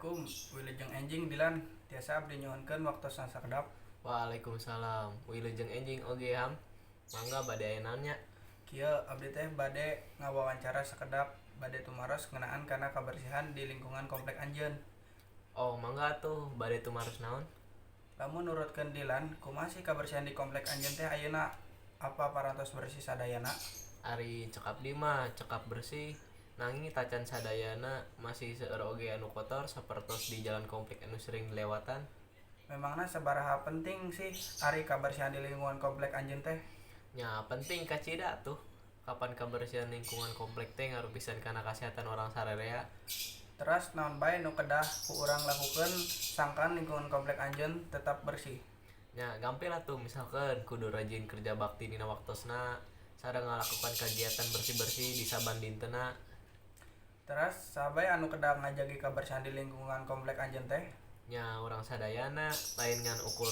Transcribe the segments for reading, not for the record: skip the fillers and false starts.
Assalamualaikum, Wilujeng Enjing Dilan, tiasa abdi nyuhunkeun waktos sakedap. Waalaikumsalam. Wilujeng enjing oge ham. Mangga bade aya nanya. Kieu abdi teh bade ngawawancara sakedap bade tumaros ngeunaan kana kabersihan di lingkungan komplek anjeun. Oh, mangga tuh bade tumaros naon? Lamun nurutkeun Dilan, kumaha sih kabersihan di komplek anjeun teh ayeuna? Apa parantos bersih sadayana? Ari cekap di mah cekap bersih. Nanging tacan sadayana masih seueur oge anu kotor sapertos di jalan komplek anu sering dilewatan. Memangna sabaraha penting sih ari kabersihan di lingkungan komplek anjeun teh? Nya penting kacida tuh. Kapan kebersihan lingkungan komplek teh ngaruh pisan kana kasehatan orang sararea. Teras naon bae nu kedah ku urang lakukeun sangkan lingkungan komplek anjeun tetap bersih. Nya gampil lah tuh misalkan kudu rajin kerja bakti dina waktosna sareng ngalakukan kegiatan bersih-bersih di saban dintenna. Teras sahabat anu kedah ngajagi kabersihan di lingkungan komplek anjeun teh? Nya orang sadayana lain ngan ukur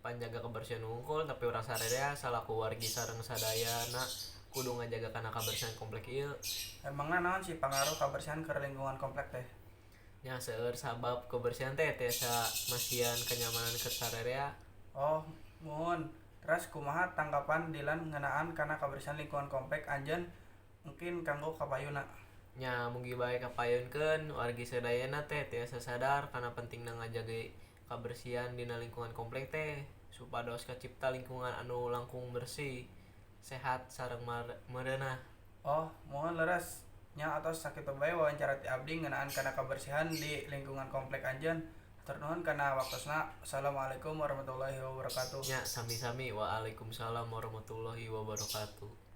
panjaga kebersihan unggul tapi orang sadaya salaku wargi sareng sadayana kudu ngajaga kana kebersihan komplek ieu. Emangna naon sih pengaruh kabersihan ke lingkungan komplek teh? Nya seueur sabab kebersihan teh tiasa masian kenyamanan ke sadaya. Oh, muhun. Teras kumaha tanggapan Dilan ngeunaan kana kabersihan lingkungan komplek anjeun mungkin kanggo kapayuna? Nya mugi bae kapayeunkeun wargi sadayana teh tiasa sadar kana pentingna ngajaga kebersihan dina lingkungan komplek teh supados kacipta lingkungan anu langkung bersih, sehat sareng meureunah. Oh, muhun leres. Nya atos sakitu bae wawancara ti abdi ngeunaan kana kabersihan di lingkungan komplek anjeun. Hatur nuhun kana waktosna. Assalamualaikum warahmatullahi wabarakatuh. Nya sami-sami. Waalaikumsalam warahmatullahi wabarakatuh.